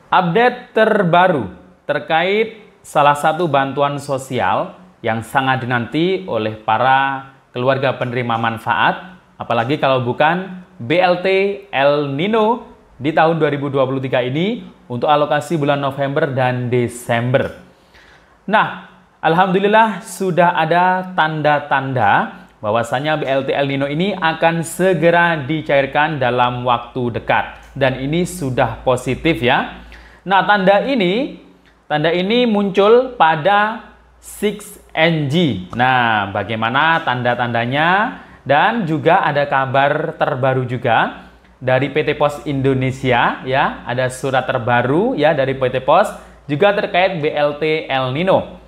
Update terbaru terkait salah satu bantuan sosial yang sangat dinanti oleh para keluarga penerima manfaat, apalagi kalau bukan BLT El Nino di tahun 2023 ini untuk alokasi bulan November dan Desember. Nah, alhamdulillah sudah ada tanda-tanda bahwasanya BLT El Nino ini akan segera dicairkan dalam waktu dekat, dan ini sudah positif ya. Nah, tanda ini muncul pada 6NG. Nah, bagaimana tanda-tandanya? Dan juga ada kabar terbaru juga dari PT Pos Indonesia ya, ada surat terbaru ya dari PT Pos juga terkait BLT El Nino.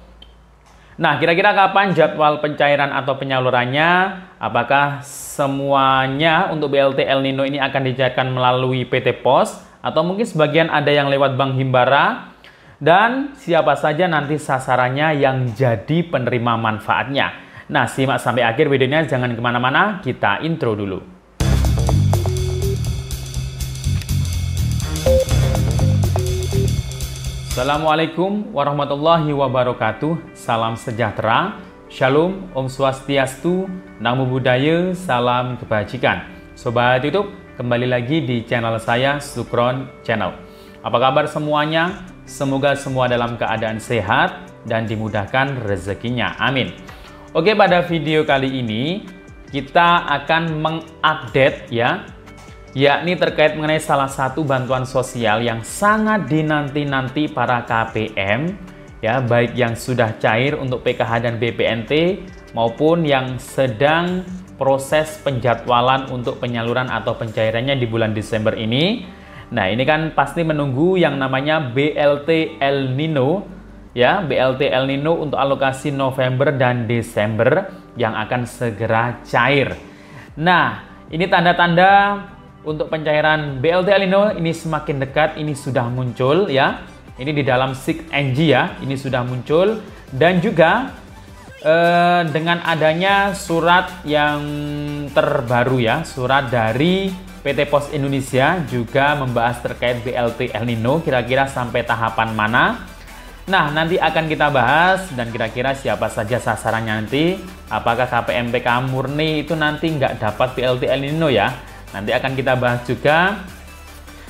Nah, kira-kira kapan jadwal pencairan atau penyalurannya? Apakah semuanya untuk BLT El Nino ini akan dicairkan melalui PT Pos? Atau mungkin sebagian ada yang lewat Bank Himbara? Dan siapa saja nanti sasarannya yang jadi penerima manfaatnya? Nah, simak sampai akhir videonya, jangan kemana-mana, kita intro dulu. Assalamualaikum warahmatullahi wabarakatuh. Salam sejahtera, Shalom, Om Swastiastu, Namo Buddhaya, salam kebajikan. Sobat YouTube, kembali lagi di channel saya, Sukron Channel. Apa kabar semuanya? Semoga semua dalam keadaan sehat dan dimudahkan rezekinya. Amin. Oke, pada video kali ini kita akan mengupdate ya, yakni terkait mengenai salah satu bantuan sosial yang sangat dinanti-nanti para KPM ya, baik yang sudah cair untuk PKH dan BPNT maupun yang sedang proses penjadwalan untuk penyaluran atau pencairannya di bulan Desember ini. Nah, ini kan pasti menunggu yang namanya BLT El Nino ya, BLT El Nino untuk alokasi November dan Desember yang akan segera cair. Nah, ini tanda-tanda untuk pencairan BLT El Nino ini semakin dekat, ini sudah muncul ya. Ini di dalam 6NG ya, ini sudah muncul, dan juga dengan adanya surat yang terbaru ya, surat dari PT Pos Indonesia juga membahas terkait BLT El Nino, kira-kira sampai tahapan mana. Nah, nanti akan kita bahas, dan kira-kira siapa saja sasarannya nanti. Apakah KPM PKH murni itu nanti nggak dapat BLT El Nino ya? Nanti akan kita bahas juga.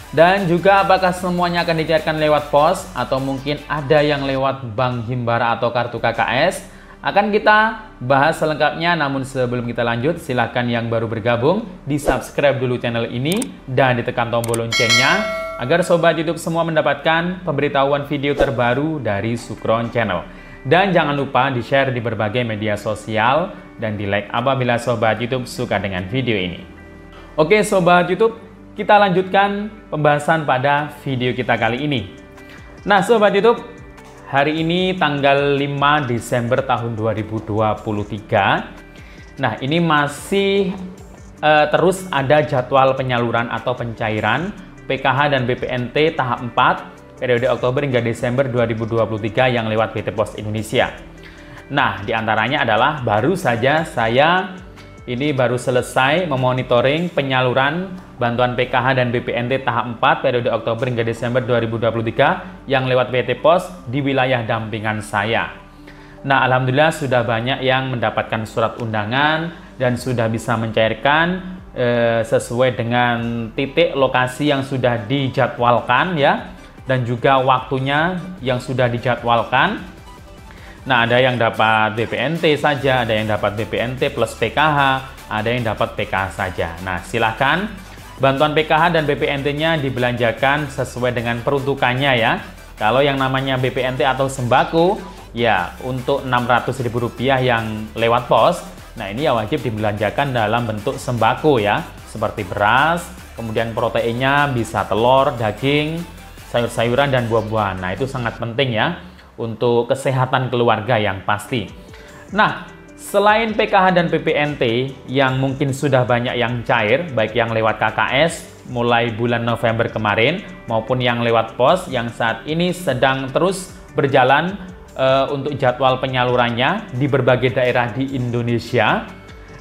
Dan juga apakah semuanya akan dicairkan lewat pos atau mungkin ada yang lewat Bank Himbara atau kartu KKS? Akan kita bahas selengkapnya, namun sebelum kita lanjut, silahkan yang baru bergabung di-subscribe dulu channel ini dan ditekan tombol loncengnya agar Sobat YouTube semua mendapatkan pemberitahuan video terbaru dari Sukron Channel. Dan jangan lupa di-share di berbagai media sosial dan di-like apabila Sobat YouTube suka dengan video ini. Oke Sobat YouTube, kita lanjutkan pembahasan pada video kita kali ini. Nah Sobat YouTube, hari ini tanggal 5 Desember tahun 2023. Nah, ini masih terus ada jadwal penyaluran atau pencairan PKH dan BPNT tahap 4 periode Oktober hingga Desember 2023 yang lewat PT Pos Indonesia. Nah, diantaranya adalah baru saja saya ini baru selesai memonitoring penyaluran bantuan PKH dan BPNT tahap 4 periode Oktober hingga Desember 2023 yang lewat PT Pos di wilayah dampingan saya. Nah, alhamdulillah sudah banyak yang mendapatkan surat undangan dan sudah bisa mencairkan sesuai dengan titik lokasi yang sudah dijadwalkan ya, dan juga waktunya yang sudah dijadwalkan. Nah, ada yang dapat BPNT saja, ada yang dapat BPNT plus PKH, ada yang dapat PKH saja. Nah, silahkan bantuan PKH dan BPNT-nya dibelanjakan sesuai dengan peruntukannya ya. Kalau yang namanya BPNT atau sembako, ya untuk Rp600.000 yang lewat pos, nah ini ya wajib dibelanjakan dalam bentuk sembako ya. Seperti beras, kemudian proteinnya bisa telur, daging, sayur-sayuran, dan buah-buahan. Nah, itu sangat penting ya, untuk kesehatan keluarga yang pasti. Nah, selain PKH dan BPNT yang mungkin sudah banyak yang cair, baik yang lewat KKS mulai bulan November kemarin, maupun yang lewat pos yang saat ini sedang terus berjalan untuk jadwal penyalurannya di berbagai daerah di Indonesia.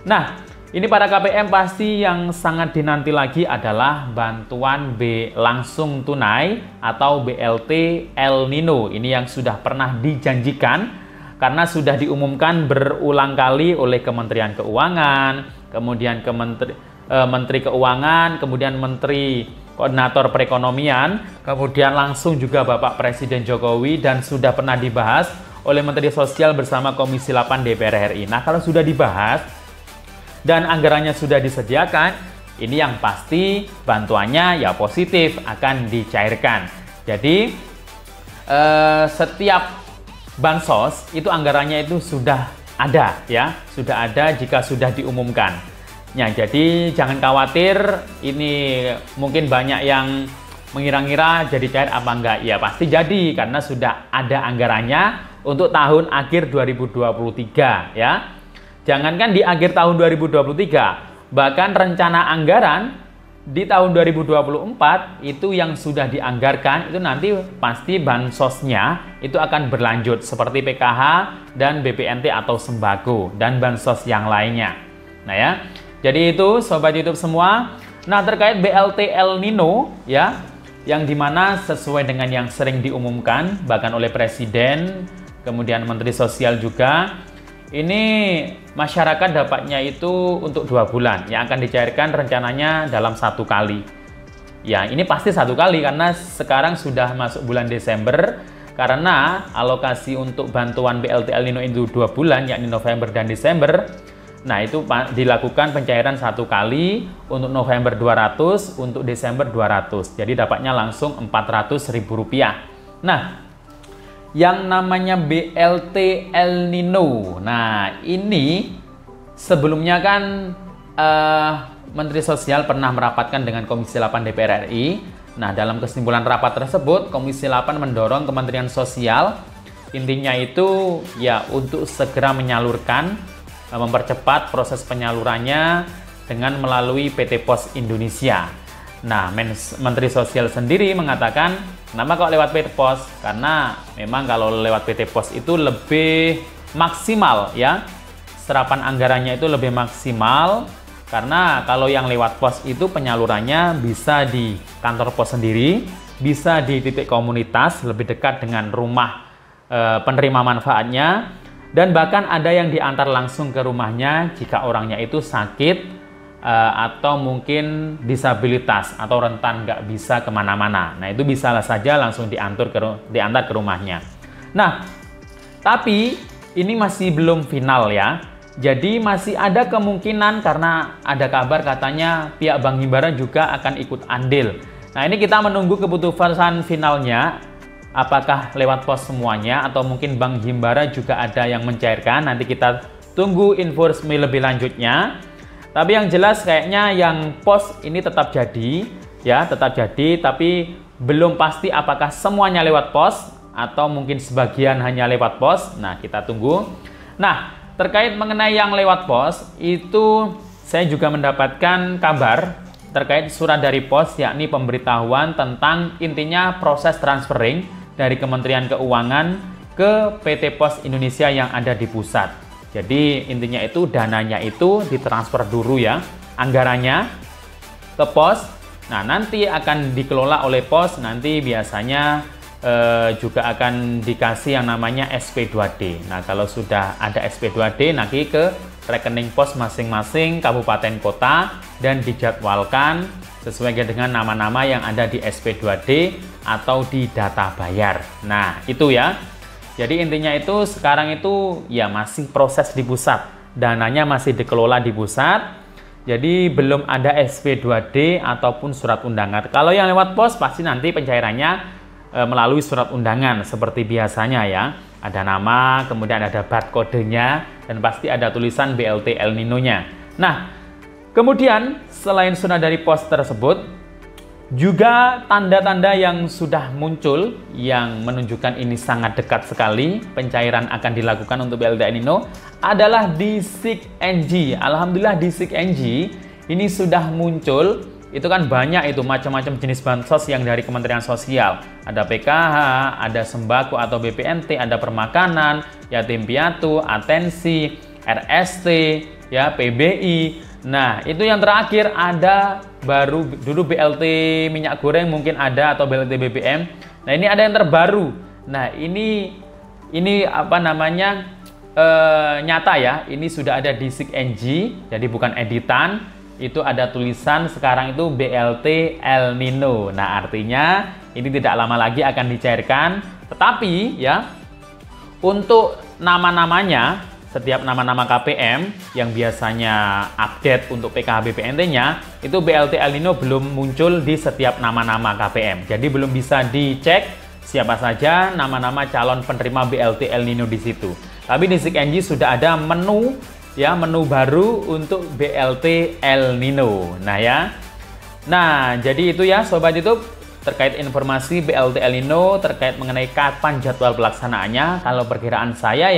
Nah, Ini para KPM pasti yang sangat dinanti lagi adalah bantuan langsung tunai atau BLT El Nino. Ini yang sudah pernah dijanjikan karena sudah diumumkan berulang kali oleh Kementerian Keuangan, kemudian Menteri Keuangan, kemudian Menteri Koordinator Perekonomian, kemudian langsung juga Bapak Presiden Jokowi, dan sudah pernah dibahas oleh Menteri Sosial bersama Komisi 8 DPR RI. Nah, kalau sudah dibahas dan anggarannya sudah disediakan, ini yang pasti bantuannya ya positif akan dicairkan. Jadi setiap bansos itu anggarannya itu sudah ada ya, sudah ada jika sudah diumumkan. Ya, jadi jangan khawatir, ini mungkin banyak yang mengira-ngira jadi cair apa enggak. Ya pasti jadi karena sudah ada anggarannya untuk tahun akhir 2023 ya. Jangankan di akhir tahun 2023, bahkan rencana anggaran di tahun 2024 itu yang sudah dianggarkan itu nanti pasti bansosnya itu akan berlanjut seperti PKH dan BPNT atau sembako dan bansos yang lainnya. Nah ya, jadi itu Sobat YouTube semua. Nah, terkait BLT El Nino ya, yang dimana sesuai dengan yang sering diumumkan bahkan oleh Presiden, kemudian Menteri Sosial juga, ini masyarakat dapatnya itu untuk 2 bulan yang akan dicairkan rencananya dalam 1 kali. Ya, ini pasti 1 kali karena sekarang sudah masuk bulan Desember, karena alokasi untuk bantuan BLT El Nino itu 2 bulan, yakni November dan Desember. Nah, itu dilakukan pencairan 1 kali, untuk November 200, untuk Desember 200. Jadi dapatnya langsung Rp400.000. Nah, yang namanya BLT El Nino. Nah, ini sebelumnya kan Menteri Sosial pernah merapatkan dengan Komisi 8 DPR RI. Nah, dalam kesimpulan rapat tersebut, Komisi 8 mendorong Kementerian Sosial, intinya itu ya untuk segera menyalurkan, mempercepat proses penyalurannya dengan melalui PT Pos Indonesia. Nah, Menteri Sosial sendiri mengatakan, kenapa kok lewat PT Pos? Karena memang kalau lewat PT Pos itu lebih maksimal ya, serapan anggarannya itu lebih maksimal, karena kalau yang lewat pos itu penyalurannya bisa di kantor pos sendiri, bisa di titik komunitas lebih dekat dengan rumah penerima manfaatnya, dan bahkan ada yang diantar langsung ke rumahnya jika orangnya itu sakit atau mungkin disabilitas atau rentan nggak bisa kemana-mana. Nah, itu bisa saja langsung diantar ke rumahnya. Nah, tapi ini masih belum final ya. Jadi masih ada kemungkinan, karena ada kabar katanya pihak Bank Himbara juga akan ikut andil. Nah, ini kita menunggu keputusan finalnya, apakah lewat pos semuanya atau mungkin Bank Himbara juga ada yang mencairkan. Nanti kita tunggu info resmi lebih lanjutnya. Tapi yang jelas kayaknya yang pos ini tetap jadi ya, tetap jadi, tapi belum pasti apakah semuanya lewat pos atau mungkin sebagian hanya lewat pos. Nah, kita tunggu. Nah, terkait mengenai yang lewat pos itu saya juga mendapatkan kabar terkait surat dari pos, yakni pemberitahuan tentang intinya proses transferring dari Kementerian Keuangan ke PT Pos Indonesia yang ada di pusat. Jadi intinya itu dananya itu ditransfer dulu ya, anggarannya ke pos. Nah, nanti akan dikelola oleh pos, nanti biasanya juga akan dikasih yang namanya SP2D. Nah, kalau sudah ada SP2D nanti ke rekening pos masing-masing kabupaten kota dan dijadwalkan sesuai dengan nama-nama yang ada di SP2D atau di data bayar. Nah, itu ya. Jadi intinya itu sekarang itu ya masih proses di pusat, dananya masih dikelola di pusat, jadi belum ada SP2D ataupun surat undangan. Kalau yang lewat pos pasti nanti pencairannya melalui surat undangan seperti biasanya ya, ada nama, kemudian ada barcode-nya, dan pasti ada tulisan BLT El Nino-nya. Nah, kemudian selain surat dari pos tersebut, juga tanda-tanda yang sudah muncul yang menunjukkan ini sangat dekat sekali pencairan akan dilakukan untuk BLT El Nino adalah di SIG-NG. Alhamdulillah di SIG-NG ini sudah muncul, itu kan banyak itu macam-macam jenis bansos yang dari Kementerian Sosial. Ada PKH, ada sembako atau BPNT, ada permakanan, yatim piatu, atensi, RST, ya PBI. Nah, itu yang terakhir ada baru dulu BLT minyak goreng mungkin ada atau BLT BBM. Nah, ini ada yang terbaru. Nah, ini apa namanya nyata ya. Ini sudah ada di SIG-NG, jadi bukan editan. Itu ada tulisan sekarang itu BLT El Nino. Nah, artinya ini tidak lama lagi akan dicairkan. Tetapi ya, untuk nama-namanya, setiap nama-nama KPM yang biasanya update untuk PKH BPNT-nya, itu BLT El Nino belum muncul di setiap nama-nama KPM. Jadi belum bisa dicek siapa saja nama-nama calon penerima BLT El Nino di situ. Tapi di SIG-NG sudah ada menu ya, menu baru untuk BLT El Nino. Nah ya. Nah, jadi itu ya Sobat YouTube terkait informasi BLT El Nino, terkait mengenai kapan jadwal pelaksanaannya. Kalau perkiraan saya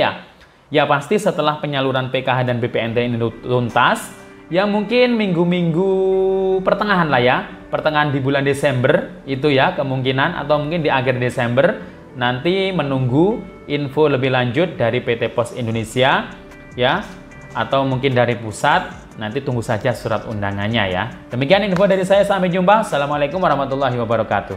ya pasti setelah penyaluran PKH dan BPNT ini tuntas, ya mungkin minggu-minggu pertengahan lah ya, pertengahan di bulan Desember itu ya kemungkinan, atau mungkin di akhir Desember, nanti menunggu info lebih lanjut dari PT Pos Indonesia ya, atau mungkin dari pusat, nanti tunggu saja surat undangannya ya. Demikian info dari saya, sampai jumpa. Assalamualaikum warahmatullahi wabarakatuh.